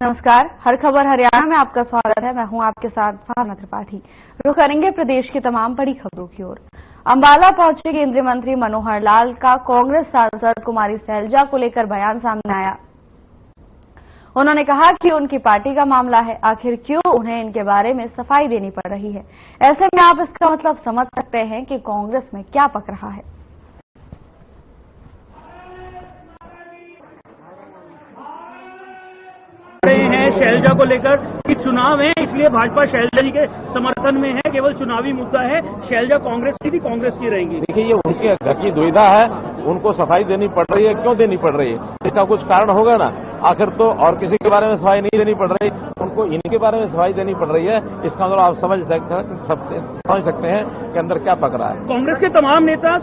नमस्कार, हर खबर हरियाणा में आपका स्वागत है। मैं हूं आपके साथ भावना त्रिपाठी। रुख करेंगे प्रदेश की तमाम बड़ी खबरों की ओर। अंबाला पहुंचे केंद्रीय मंत्री मनोहर लाल का कांग्रेस सांसद कुमारी सैलजा को लेकर बयान सामने आया। उन्होंने कहा कि उनकी पार्टी का मामला है, आखिर क्यों उन्हें इनके बारे में सफाई देनी पड़ रही है। ऐसे में आप इसका मतलब समझ सकते हैं कि कांग्रेस में क्या पक रहा है। हैं शैलजा को लेकर कि चुनाव है, इसलिए भाजपा शैलजा जी के समर्थन में है, केवल चुनावी मुद्दा है। शैलजा कांग्रेस की भी कांग्रेस की रहेंगी। देखिए, ये उनके घर की दुविधा है, उनको सफाई देनी पड़ रही है। क्यों देनी पड़ रही है, इसका कुछ कारण होगा ना। आखिर तो और किसी के बारे में सफाई नहीं देनी पड़ रही, उनको इनके बारे में सफाई देनी पड़ रही है। इसका मतलब आप समझ सकते हैं कि अंदर क्या पक रहा है। कांग्रेस के तमाम नेता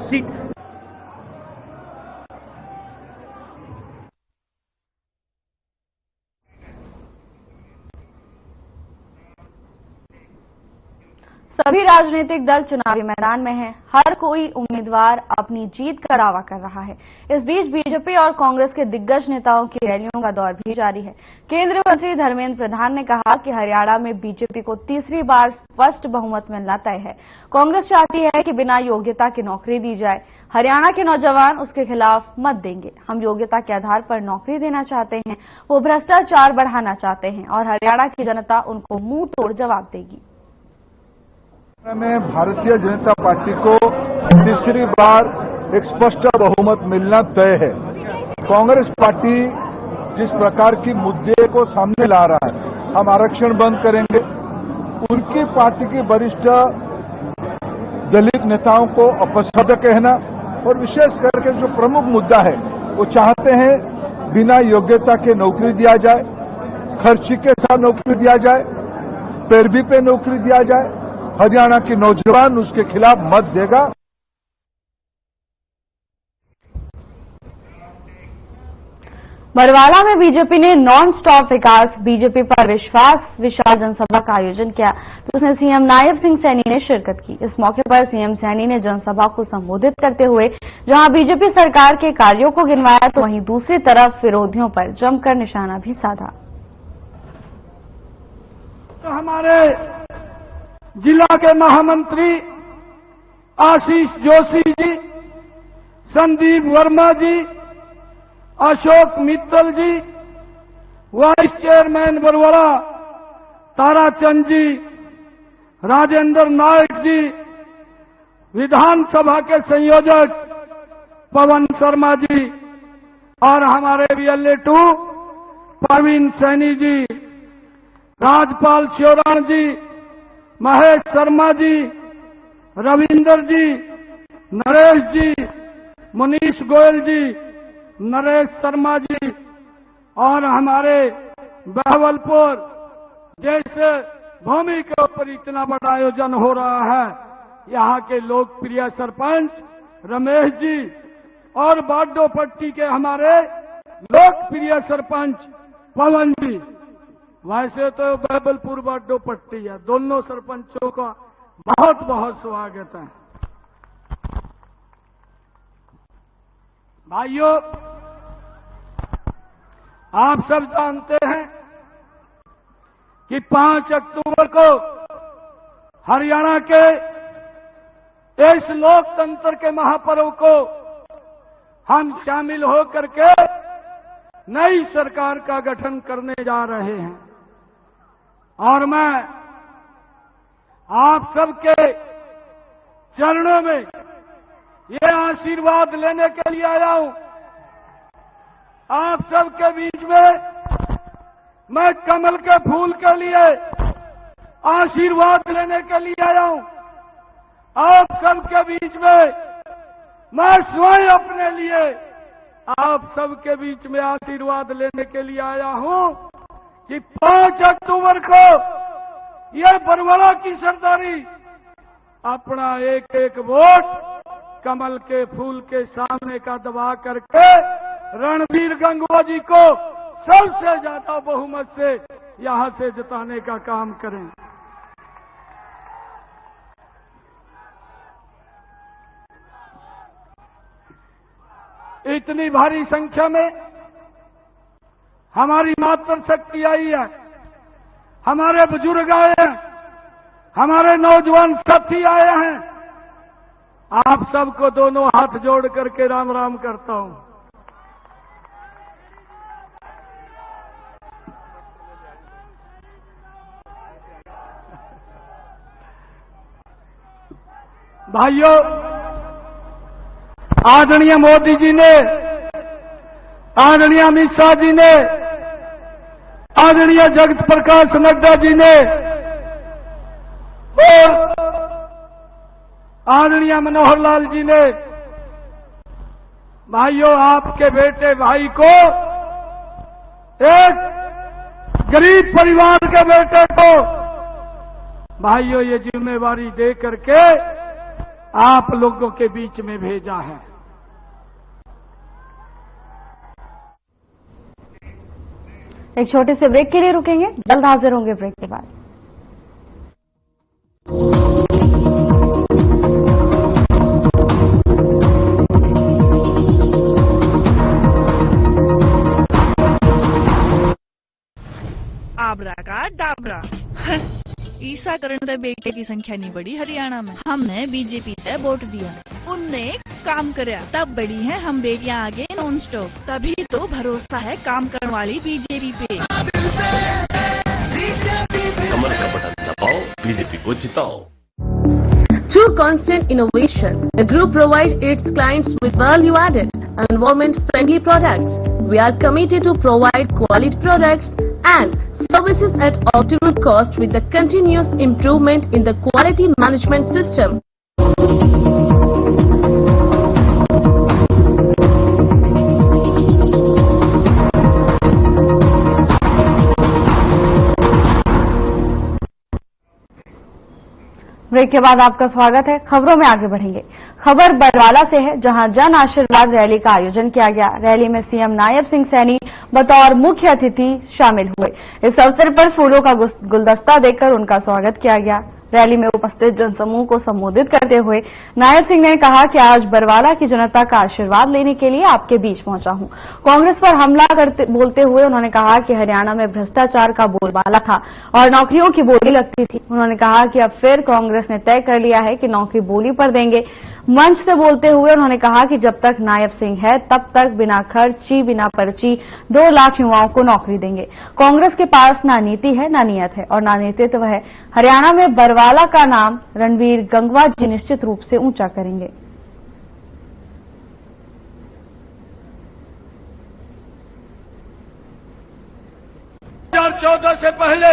सभी राजनीतिक दल चुनावी मैदान में हैं। हर कोई उम्मीदवार अपनी जीत का दावा कर रहा है। इस बीच बीजेपी और कांग्रेस के दिग्गज नेताओं की रैलियों का दौर भी जारी है। केंद्रीय मंत्री धर्मेंद्र प्रधान ने कहा कि हरियाणा में बीजेपी को तीसरी बार स्पष्ट बहुमत मिलना तय है। कांग्रेस चाहती है कि बिना योग्यता की नौकरी दी जाए। हरियाणा के नौजवान उसके खिलाफ मत देंगे। हम योग्यता के आधार पर नौकरी देना चाहते हैं, वो भ्रष्टाचार बढ़ाना चाहते हैं और हरियाणा की जनता उनको मुंह तोड़ जवाब देगी। में भारतीय जनता पार्टी को तीसरी बार एक स्पष्ट बहुमत मिलना तय है। कांग्रेस पार्टी जिस प्रकार की मुद्दे को सामने ला रहा है, हम आरक्षण बंद करेंगे, उनकी पार्टी के वरिष्ठ दलित नेताओं को अपशब्द कहना और विशेष करके जो प्रमुख मुद्दा है, वो चाहते हैं बिना योग्यता के नौकरी दिया जाए, खर्ची के साथ नौकरी दिया जाए, पैरवी पे नौकरी दिया जाए। हरियाणा के नौजवान उसके खिलाफ मत देगा। बरवाला में बीजेपी ने नॉन स्टॉप विकास, बीजेपी पर विश्वास विशाल जनसभा का आयोजन किया, तो उसमें सीएम नायब सिंह सैनी ने शिरकत की। इस मौके पर सीएम सैनी ने जनसभा को संबोधित करते हुए जहां बीजेपी सरकार के कार्यों को गिनवाया, तो वहीं दूसरी तरफ विरोधियों पर जमकर निशाना भी साधा। तो हमारे जिला के महामंत्री आशीष जोशी जी, संदीप वर्मा जी, अशोक मित्तल जी, वाइस चेयरमैन बरवाला ताराचंद जी, राजेंद्र नायक जी, विधानसभा के संयोजक पवन शर्मा जी और हमारे VLA2 परवीन सैनी जी, राजपाल श्योराण जी, महेश शर्मा जी, रविंदर जी, नरेश जी, मुनीश गोयल जी, नरेश शर्मा जी और हमारे बहवलपुर जैसे भूमि के ऊपर इतना बड़ा आयोजन हो रहा है, यहाँ के लोकप्रिय सरपंच रमेश जी और बाडो पट्टी के हमारे लोकप्रिय सरपंच पवन जी। वैसे तो बहबलपुर बाडो पट्टी है, दोनों सरपंचों का बहुत बहुत स्वागत है। भाइयों, आप सब जानते हैं कि 5 अक्टूबर को हरियाणा के इस लोकतंत्र के महापर्व को हम शामिल होकर के नई सरकार का गठन करने जा रहे हैं और मैं आप सबके चरणों में ये आशीर्वाद लेने के लिए आया हूं। आप सबके बीच में मैं कमल के फूल के लिए आशीर्वाद लेने के लिए आया हूं। आप सबके बीच में मैं स्वयं अपने लिए आप सबके बीच में आशीर्वाद लेने के लिए आया हूं कि 5 अक्टूबर को ये बरवाला की सरदारी अपना एक एक वोट कमल के फूल के सामने का दबा करके रणधीर गंगवा जी को सबसे ज्यादा बहुमत से यहां से जिताने का काम करें। इतनी भारी संख्या में हमारी मातृशक्ति आई है, हमारे बुजुर्ग आए हैं, हमारे नौजवान साथी आए हैं। आप सबको दोनों हाथ जोड़ करके राम राम करता हूं। भाइयों, आदरणीय मोदी जी ने, आदरणीय अमित शाह जी ने, आदरणीय जगत प्रकाश नड्डा जी ने और आदरणीय मनोहर लाल जी ने, भाइयों, आपके बेटे भाई को, एक गरीब परिवार के बेटे को, भाइयों, ये जिम्मेवारी दे करके आप लोगों के बीच में भेजा है। एक छोटे से ब्रेक के लिए रुकेंगे, जल्द हाजिर होंगे ब्रेक के बाद। आबरा का डाबरा ईसा करने बेटे की संख्या नहीं बढ़ी हरियाणा में। हमने बीजेपी से वोट दिया, उनने काम करया, तब बढ़ी है हम बेटियां आगे नॉन स्टॉप। तभी तो भरोसा है काम करने वाली बीजेपी पे। कमर का बटन दबाओ, बीजेपी को जिताओ। Through constant innovation, the group provides its clients with value-added, environment-friendly products. We are committed to provide quality products and services at optimal cost with the continuous improvement in the quality management system. Break के बाद आपका स्वागत है। खबरों में आगे बढ़ेंगे। खबर बरवाला से है, जहां जन आशीर्वाद रैली का आयोजन किया गया। रैली में सीएम नायब सिंह सैनी बतौर मुख्य अतिथि शामिल हुए। इस अवसर पर फूलों का गुलदस्ता देकर उनका स्वागत किया गया। रैली में उपस्थित जनसमूह को संबोधित करते हुए नायब सिंह ने कहा कि आज बरवाला की जनता का आशीर्वाद लेने के लिए आपके बीच पहुंचा हूं। कांग्रेस पर हमला बोलते हुए उन्होंने कहा कि हरियाणा में भ्रष्टाचार का बोलबाला था और नौकरियों की बोली लगती थी। उन्होंने कहा कि अब फिर कांग्रेस ने तय कर लिया है कि नौकरी बोली पर देंगे। मंच से बोलते हुए उन्होंने कहा कि जब तक नायब सिंह है तब तक बिना खर्ची बिना पर्ची 2 लाख युवाओं को नौकरी देंगे। कांग्रेस के पास ना नीति है, ना नियत है और ना नेतृत्व है। हरियाणा में बरवाला का नाम रणवीर गंगवा जी निश्चित रूप से ऊंचा करेंगे। से पहले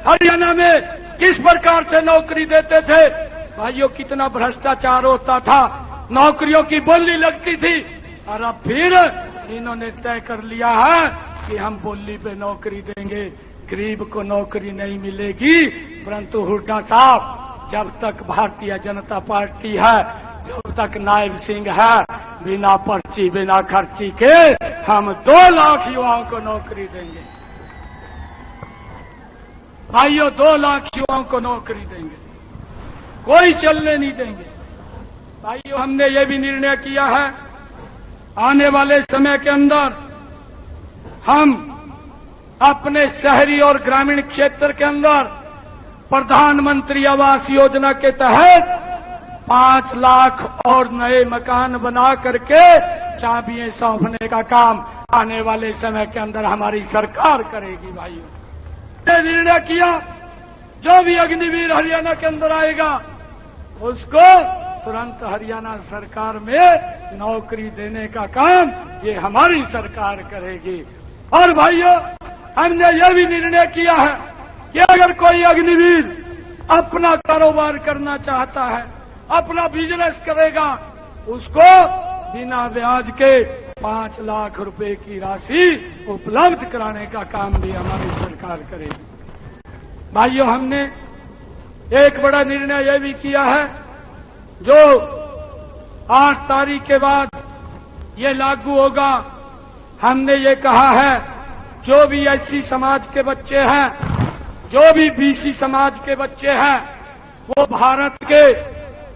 हरियाणा में किस प्रकार से नौकरी देते थे भाइयों, कितना भ्रष्टाचार होता था, नौकरियों की बोली लगती थी। और अब फिर इन्होंने तय कर लिया है कि हम बोली पे नौकरी देंगे, गरीब को नौकरी नहीं मिलेगी। परंतु हुड्डा साहब, जब तक भारतीय जनता पार्टी है, जब तक नायब सिंह है, बिना पर्ची बिना खर्ची के हम 2 लाख युवाओं को नौकरी देंगे। भाइयों, 2 लाख युवाओं को नौकरी देंगे, कोई चलने नहीं देंगे। भाइयों, हमने ये भी निर्णय किया है, आने वाले समय के अंदर हम अपने शहरी और ग्रामीण क्षेत्र के अंदर प्रधानमंत्री आवास योजना के तहत 5 लाख और नए मकान बना करके चाबियां सौंपने का काम आने वाले समय के अंदर हमारी सरकार करेगी। भाइयों, ये निर्णय किया, जो भी अग्निवीर हरियाणा के अंदर आएगा उसको तुरंत हरियाणा सरकार में नौकरी देने का काम ये हमारी सरकार करेगी। और भाइयों, हमने ये भी निर्णय किया है कि अगर कोई अग्निवीर अपना कारोबार करना चाहता है, अपना बिजनेस करेगा, उसको बिना ब्याज के 5 लाख रुपए की राशि उपलब्ध कराने का काम भी हमारी सरकार करेगी। भाइयों, हमने एक बड़ा निर्णय यह भी किया है, जो 8 तारीख के बाद ये लागू होगा। हमने ये कहा है, जो भी एससी समाज के बच्चे हैं, जो भी बीसी समाज के बच्चे हैं, वो भारत के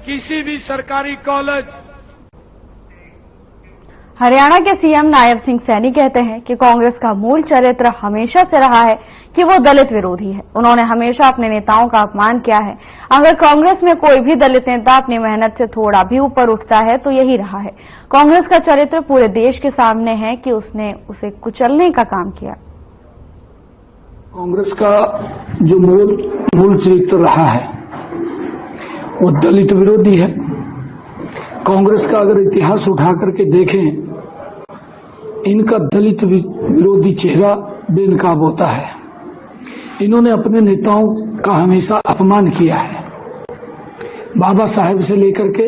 किसी भी सरकारी कॉलेज। हरियाणा के सीएम नायब सिंह सैनी कहते हैं कि कांग्रेस का मूल चरित्र हमेशा से रहा है कि वो दलित विरोधी है। उन्होंने हमेशा अपने नेताओं का अपमान किया है। अगर कांग्रेस में कोई भी दलित नेता अपनी मेहनत से थोड़ा भी ऊपर उठता है तो यही रहा है। कांग्रेस का चरित्र पूरे देश के सामने है कि उसने उसे कुचलने का काम किया। कांग्रेस का जो मूल चरित्र रहा है वो दलित विरोधी है। कांग्रेस का अगर इतिहास उठा करके देखें, इनका दलित विरोधी चेहरा बेनकाब होता है। इन्होंने अपने नेताओं का हमेशा अपमान किया है। बाबा साहेब से लेकर के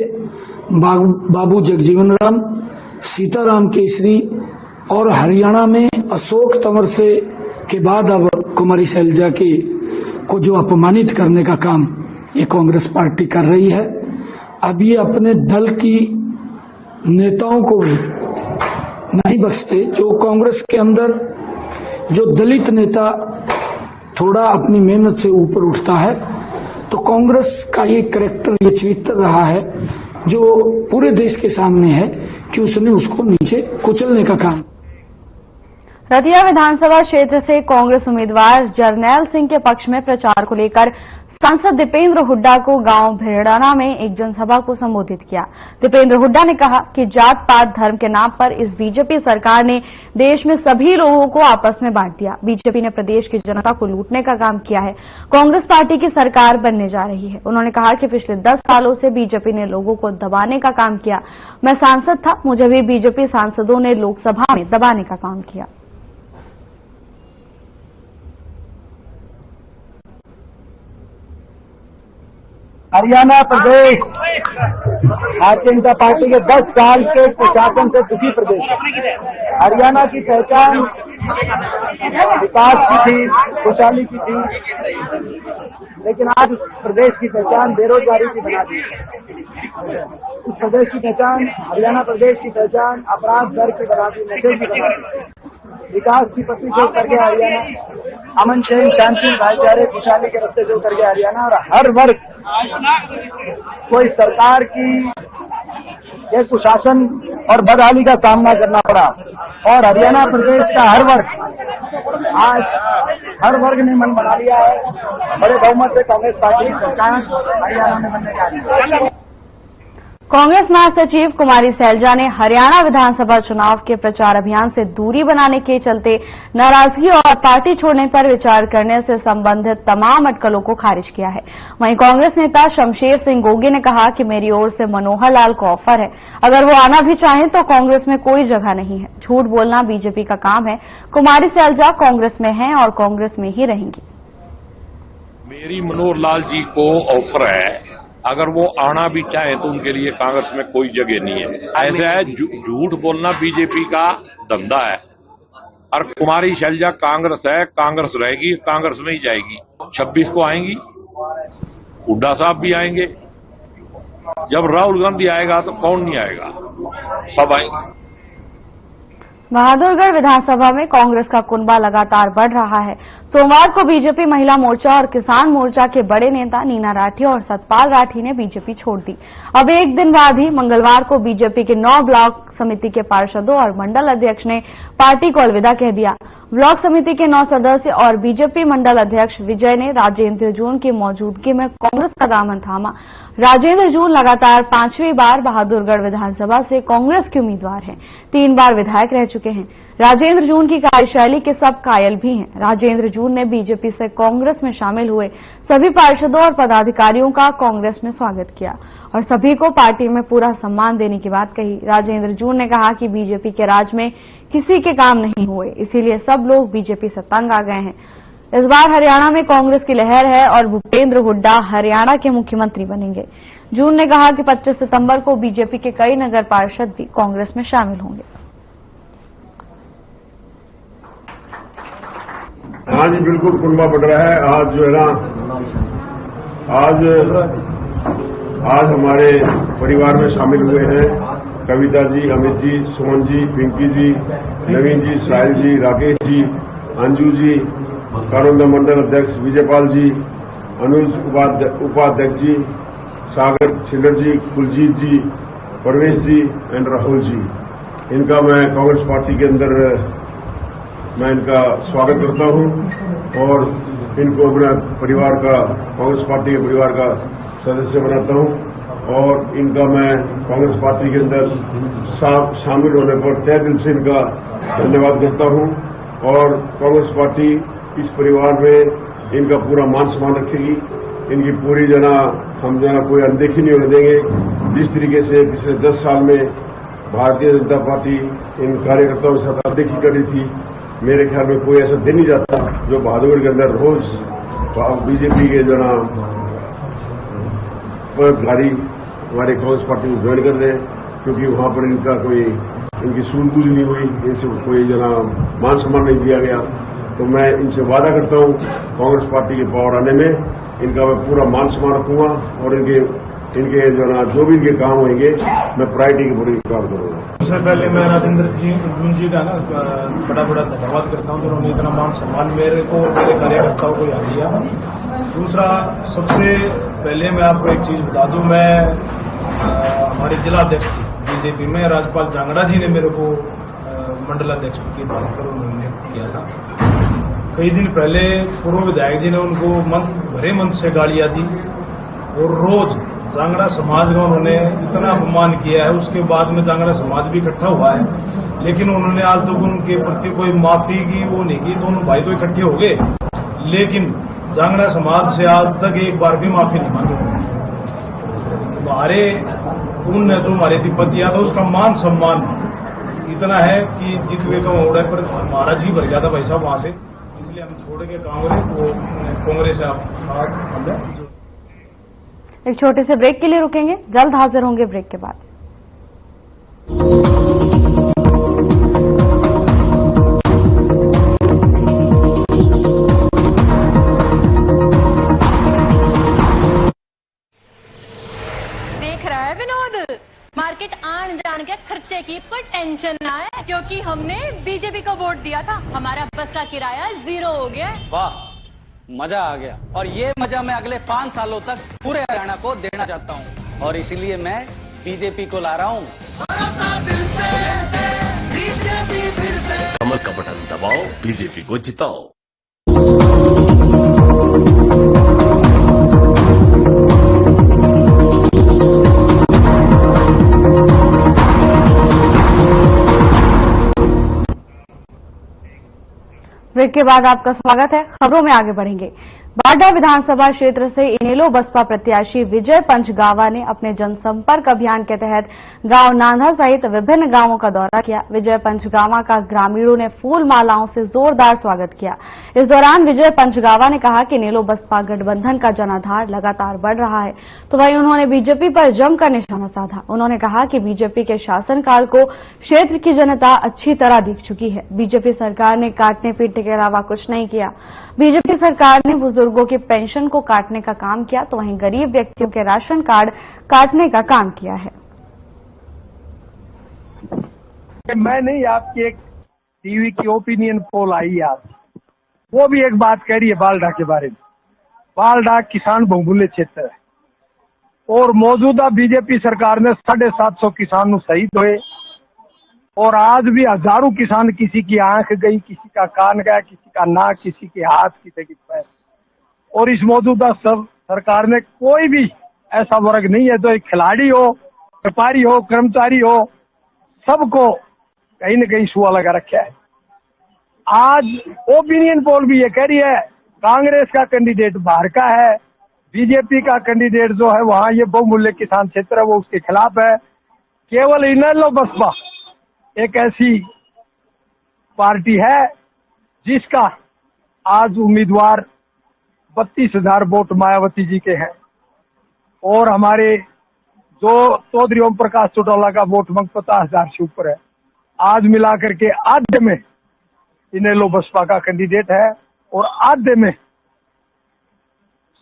बाबू जगजीवन राम, सीताराम केसरी और हरियाणा में अशोक तंवर से के बाद अब कुमारी शैलजा को जो अपमानित करने का काम ये कांग्रेस पार्टी कर रही है। अब ये अपने दल की नेताओं को भी नहीं बख्शते। जो कांग्रेस के अंदर जो दलित नेता थोड़ा अपनी मेहनत से ऊपर उठता है तो कांग्रेस का ये कैरेक्टर, ये चरित्र रहा है जो पूरे देश के सामने है कि उसने उसको नीचे कुचलने का काम। रतिया विधानसभा क्षेत्र से कांग्रेस उम्मीदवार जरनैल सिंह के पक्ष में प्रचार को लेकर सांसद दीपेंद्र हुड्डा को गांव भिड़ाना में एक जनसभा को संबोधित किया। दीपेंद्र हुड्डा ने कहा कि जात पात धर्म के नाम पर इस बीजेपी सरकार ने देश में सभी लोगों को आपस में बांट दिया। बीजेपी ने प्रदेश की जनता को लूटने का काम किया है। कांग्रेस पार्टी की सरकार बनने जा रही है। उन्होंने कहा कि पिछले 10 सालों से बीजेपी ने लोगों को दबाने का काम किया। मैं सांसद था, मुझे भी बीजेपी सांसदों ने लोकसभा में दबाने का काम किया। हरियाणा प्रदेश भारतीय जनता पार्टी के 10 साल के प्रशासन से दुखी प्रदेश है। हरियाणा की पहचान विकास की थी, खुशहाली की थी, लेकिन आज उस प्रदेश की पहचान बेरोजगारी की बना दी। उस प्रदेश की पहचान, हरियाणा प्रदेश की पहचान अपराध दर की बना दी, नशे की बना दी। विकास की पत्ती जो कर गया हरियाणा, अमन चैन शांति भाईचारे खुशहाली के रास्ते जो कर गया हरियाणा। और हर वर्ग कोई सरकार की कुशासन और बदहाली का सामना करना पड़ा और हरियाणा प्रदेश का हर वर्ग, आज हर वर्ग ने मन बना लिया है बड़े बहुमत से कांग्रेस पार्टी की सरकार हरियाणा में बनने जा रही है। कांग्रेस महासचिव कुमारी शैलजा ने हरियाणा विधानसभा चुनाव के प्रचार अभियान से दूरी बनाने के चलते नाराजगी और पार्टी छोड़ने पर विचार करने से संबंधित तमाम अटकलों को खारिज किया है। वहीं कांग्रेस नेता शमशेर सिंह गोगे ने कहा कि मेरी ओर से मनोहर लाल को ऑफर है, अगर वो आना भी चाहें तो कांग्रेस में कोई जगह नहीं है। झूठ बोलना बीजेपी का काम है। कुमारी शैलजा कांग्रेस में हैं और कांग्रेस में ही रहेंगी। मेरी मनोहर लाल जी को ऑफर है, अगर वो आना भी चाहे तो उनके लिए कांग्रेस में कोई जगह नहीं है। ऐसा है, झूठ बोलना बीजेपी का धंधा है। और कुमारी शैलजा कांग्रेस है, कांग्रेस रहेगी, कांग्रेस में ही जाएगी। 26 को आएंगी, हुड्डा साहब भी आएंगे। जब राहुल गांधी आएगा तो कौन नहीं आएगा, सब आएंगे। बहादुरगढ़ विधानसभा में कांग्रेस का कुनबा लगातार बढ़ रहा है। सोमवार को बीजेपी महिला मोर्चा और किसान मोर्चा के बड़े नेता नीना राठी और सतपाल राठी ने बीजेपी छोड़ दी। अब एक दिन बाद ही मंगलवार को बीजेपी के 9 ब्लॉक समिति के पार्षदों और मंडल अध्यक्ष ने पार्टी को अलविदा कह दिया। ब्लॉक समिति के 9 सदस्य और बीजेपी मंडल अध्यक्ष विजय ने राजेंद्र जून की मौजूदगी में कांग्रेस का दामन थामा। राजेंद्र जून लगातार 5वीं बार बहादुरगढ़ विधानसभा से कांग्रेस के उम्मीदवार हैं। 3 बार विधायक रह चुके हैं। राजेंद्र जून की कार्यशैली के सब कायल भी हैं। राजेंद्र जून ने बीजेपी से कांग्रेस में शामिल हुए सभी पार्षदों और पदाधिकारियों का कांग्रेस में स्वागत किया और सभी को पार्टी में पूरा सम्मान देने की बात कही। राजेंद्र जून ने कहा कि बीजेपी के राज में किसी के काम नहीं हुए, इसीलिए सब लोग बीजेपी से तंग आ गए हैं। इस बार हरियाणा में कांग्रेस की लहर है और भूपेंद्र हुड्डा हरियाणा के मुख्यमंत्री बनेंगे। जून ने कहा कि 25 सितंबर को बीजेपी के कई नगर पार्षद भी कांग्रेस में शामिल होंगे। हाँ जी, बिल्कुल कुनबा बढ़ रहा है। आज जो है ना, आज हमारे परिवार में शामिल हुए हैं कविता जी, अमित जी, सोहन जी, पिंकी जी, नवीन जी, साहिल जी, राकेश जी, अंजू जी, कारोंदा मंडल अध्यक्ष विजयपाल जी, अनुज उपाध्यक्ष जी, सागर छिल्लर जी, कुलजीत जी, परवेश जी एंड राहुल जी। इनका मैं कांग्रेस पार्टी के अंदर मैं इनका स्वागत करता हूं और इनको अपना परिवार का, कांग्रेस पार्टी के परिवार का सदस्य बनाता हूं और इनका मैं कांग्रेस पार्टी के अंदर शामिल होने पर तहे दिल से इनका धन्यवाद करता हूं और कांग्रेस पार्टी इस परिवार में इनका पूरा मान सम्मान रखेगी। इनकी पूरी हम कोई अनदेखी नहीं होने देंगे। जिस तरीके से पिछले 10 साल में भारतीय जनता पार्टी इन कार्यकर्ताओं के साथ अनदेखी कर रही थी, मेरे ख्याल में कोई ऐसा दिन नहीं जाता जो बहादुर के अंदर रोज बीजेपी के पदाधिकारी हमारे कांग्रेस पार्टी में ज्वाइन कर रहे हैं, क्योंकि वहां पर इनकी सूझबूझ नहीं हुई, इनसे कोई मान सम्मान नहीं दिया गया। तो मैं इनसे वादा करता हूं कांग्रेस पार्टी के पावर आने में इनका मैं पूरा मान सम्मान रखूंगा और इनके जो भी इनके काम होंगे मैं प्रायोरिटी के पूरी काम करूंगा। सबसे पहले मैं राजेंद्र जी का बड़ा धन्यवाद करता हूं जिन्होंने इतना मान सम्मान मेरे को मेरे कार्यकर्ताओं को यहाँ दिया। दूसरा, सबसे पहले मैं आपको एक चीज बता दूं, मैं हमारे जिलाध्यक्ष बीजेपी में राजपाल जांगड़ा जी ने मेरे को मंडलाध्यक्ष की बात कर उन्होंने किया था। कई दिन पहले पूर्व विधायक जी ने उनको भरे मंच से गालियां दी और रोज जांगड़ा समाज का उन्होंने इतना अपमान किया है। उसके बाद में जांगड़ा समाज भी इकट्ठा हुआ है, लेकिन उन्होंने आज तक उनके प्रति कोई माफी की वो नहीं की। दोनों भाई तो इकट्ठे हो गए, लेकिन जांगड़ा समाज से आज तक एक बार भी माफी नहीं मांगी। उनने जो हमारे तिब्बत दिया था उसका मान सम्मान इतना है कि जितवे का मोड़ है, पर हमारा जी भर गया था भाई साहब वहां से, इसलिए हम छोड़ के कांग्रेस आज एक छोटे से ब्रेक के लिए रुकेंगे, जल्द हाजिर होंगे ब्रेक के बाद। देख रहा है विनोद, मार्केट आन जान के खर्चे की कोई टेंशन ना है, क्योंकि हमने बीजेपी को वोट दिया था। हमारा बस का किराया 0 हो गया। वाह, मजा आ गया। और ये मजा मैं अगले 5 सालों तक पूरे हरियाणा को देना चाहता हूँ और इसीलिए मैं बीजेपी को ला रहा हूँ। कमल का बटन दबाओ, बीजेपी को जिताओ। ब्रेक के बाद आपका स्वागत है। खबरों में आगे बढ़ेंगे। बाडा विधानसभा क्षेत्र से इनेलो बसपा प्रत्याशी विजय पंचगावा ने अपने जनसंपर्क अभियान के तहत गांव नांधा सहित विभिन्न गांवों का दौरा किया। विजय पंचगावा का ग्रामीणों ने फूल मालाओं से जोरदार स्वागत किया। इस दौरान विजय पंचगावा ने कहा कि इनेलो बसपा गठबंधन का जनाधार लगातार बढ़ रहा है, तो वहीं उन्होंने बीजेपी पर जमकर निशाना साधा। उन्होंने कहा कि बीजेपी के शासनकाल को क्षेत्र की जनता अच्छी तरह देख चुकी है। बीजेपी सरकार ने काटने पीटने के अलावा कुछ नहीं किया। बीजेपी सरकार ने बुजुर्गों की पेंशन को काटने का काम किया, तो वहीं गरीब व्यक्तियों के राशन कार्ड काटने का काम किया है। मैं नहीं, आपकी एक टीवी की ओपिनियन पोल आई आज, वो भी एक बात कह रही है बालडा के बारे में। बालडा किसान बहुमूल्य क्षेत्र है और मौजूदा बीजेपी सरकार ने 750 किसान शहीद हुए और आज भी हजारों किसान, किसी की आंख गई, किसी का कान गया, किसी का नाक, किसी के हाथ, किसी के पैर। और इस मौजूदा सरकार ने कोई भी ऐसा वर्ग नहीं है, तो एक खिलाड़ी हो, व्यापारी हो, कर्मचारी हो, सबको कहीं न कहीं सुआ लगा रखा है। आज ओपिनियन पोल भी ये कह रही है कांग्रेस का कैंडिडेट बाहर का है, बीजेपी का कैंडिडेट जो है वहां ये बहुमूल्य किसान क्षेत्र है वो उसके खिलाफ है। केवल इनेलो बसपा एक ऐसी पार्टी है जिसका आज उम्मीदवार 32,000 वोट मायावती जी के हैं और हमारे जो चौधरी ओम प्रकाश चौटाला का वोट बैंक 50,000 से ऊपर है। आज मिलाकर के आधे में इनेलो बसपा का कैंडिडेट है और आधे में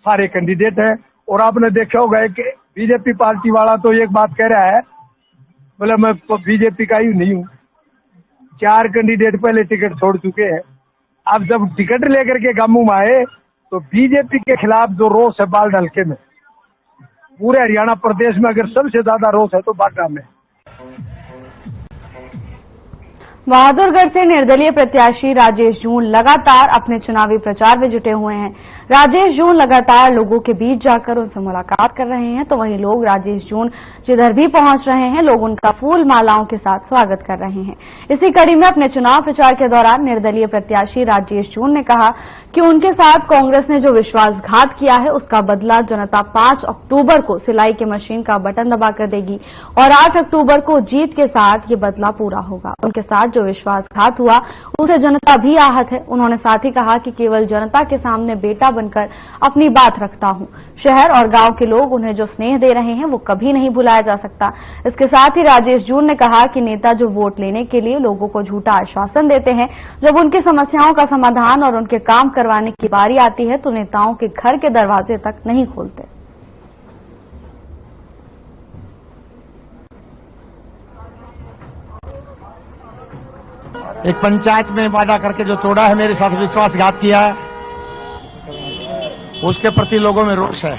सारे कैंडिडेट हैं। और आपने देखा होगा कि बीजेपी पार्टी वाला तो एक बात कह रहा है, बोले मैं तो बीजेपी का ही नहीं हूं। 4 कैंडिडेट पहले टिकट छोड़ चुके हैं। अब जब टिकट लेकर के गामू में आए तो बीजेपी के खिलाफ जो रोष है बाल हल्के में, पूरे हरियाणा प्रदेश में अगर सबसे ज्यादा रोष है तो बाडा में। बहादुरगढ़ से निर्दलीय प्रत्याशी राजेश जून लगातार अपने चुनावी प्रचार में जुटे हुए हैं। राजेश जून लगातार लोगों के बीच जाकर उनसे मुलाकात कर रहे हैं, तो वहीं लोग राजेश जून जिधर भी पहुंच रहे हैं, लोग उनका फूल मालाओं के साथ स्वागत कर रहे हैं। इसी कड़ी में अपने चुनाव प्रचार के दौरान निर्दलीय प्रत्याशी राजेश जून ने कहा कि उनके साथ कांग्रेस ने जो विश्वासघात किया है, उसका बदला जनता 5 अक्टूबर को सिलाई की मशीन का बटन दबाकर देगी और 8 अक्टूबर को जीत के साथ ये बदला पूरा होगा। उनके साथ जो विश्वासघात हुआ उसे जनता भी आहत है। उन्होंने साथ ही कहा कि केवल जनता के सामने बेटा बनकर अपनी बात रखता हूं। शहर और गांव के लोग उन्हें जो स्नेह दे रहे हैं वो कभी नहीं भुलाया जा सकता। इसके साथ ही राजेश जून ने कहा कि नेता जो वोट लेने के लिए लोगों को झूठा आश्वासन देते हैं, जब उनकी समस्याओं का समाधान और उनके काम करवाने की बारी आती है तो नेताओं के घर के दरवाजे तक नहीं खोलते। एक पंचायत में वादा करके जो तोड़ा है, मेरे साथ विश्वासघात किया है, उसके प्रति लोगों में रोष है।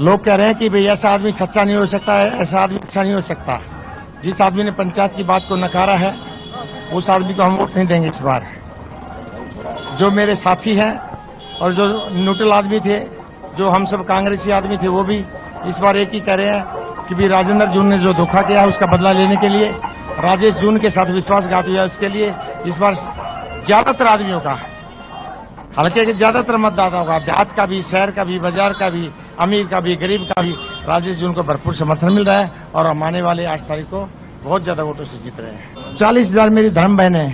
लोग कह रहे हैं कि भाई ऐसा आदमी सच्चा नहीं हो सकता है, ऐसा आदमी अच्छा नहीं हो सकता। जिस आदमी ने पंचायत की बात को नकारा है, उस आदमी को हम वोट नहीं देंगे इस बार। जो मेरे साथी हैं और जो न्यूट्रल आदमी थे, जो हम सब कांग्रेसी आदमी थे, वो भी इस बार एक ही कह रहे हैं कि भी राजेंद्र जून ने जो धोखा किया है उसका बदला लेने के लिए, राजेश जून के साथ विश्वासघात हुआ उसके लिए इस बार ज्यादातर आदमियों का, हल्के के ज्यादातर मतदाताओं का, देहात का भी, शहर का भी, बाजार का भी, अमीर का भी, गरीब का भी, राजेश जून को भरपूर समर्थन मिल रहा है और हम आने वाले 8 तारीख को बहुत ज्यादा वोटों से जीत रहे हैं। 40,000 मेरी धर्म बहन है।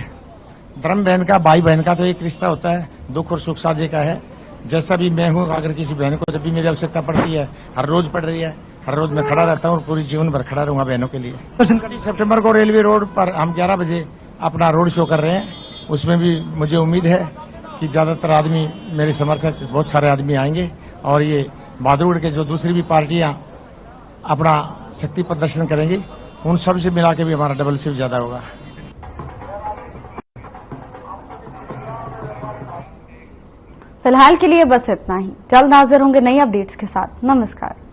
धर्म बहन का, भाई बहन का तो एक रिश्ता होता है, दुख और सुख साझे का है। जैसा भी मैं हूं, अगर किसी बहन को जब भी मेरी आवश्यकता पड़ती है, हर रोज पड़ रही है, हर रोज मैं खड़ा रहता हूं और पूरी जीवन भर खड़ा रहूंगा बहनों के लिए। 30 सितंबर को रेलवे रोड पर हम 11 बजे अपना रोड शो कर रहे हैं। उसमें भी मुझे उम्मीद है कि ज्यादातर आदमी, मेरे समर्थक बहुत सारे आदमी आएंगे और ये बहादुरगढ़ के जो दूसरी भी पार्टियां अपना शक्ति प्रदर्शन करेंगी, उन सब से मिला के भी हमारा डबल से ज्यादा होगा। फिलहाल के लिए बस इतना ही। जल्द हाजिर होंगे नई अपडेट्स के साथ। नमस्कार।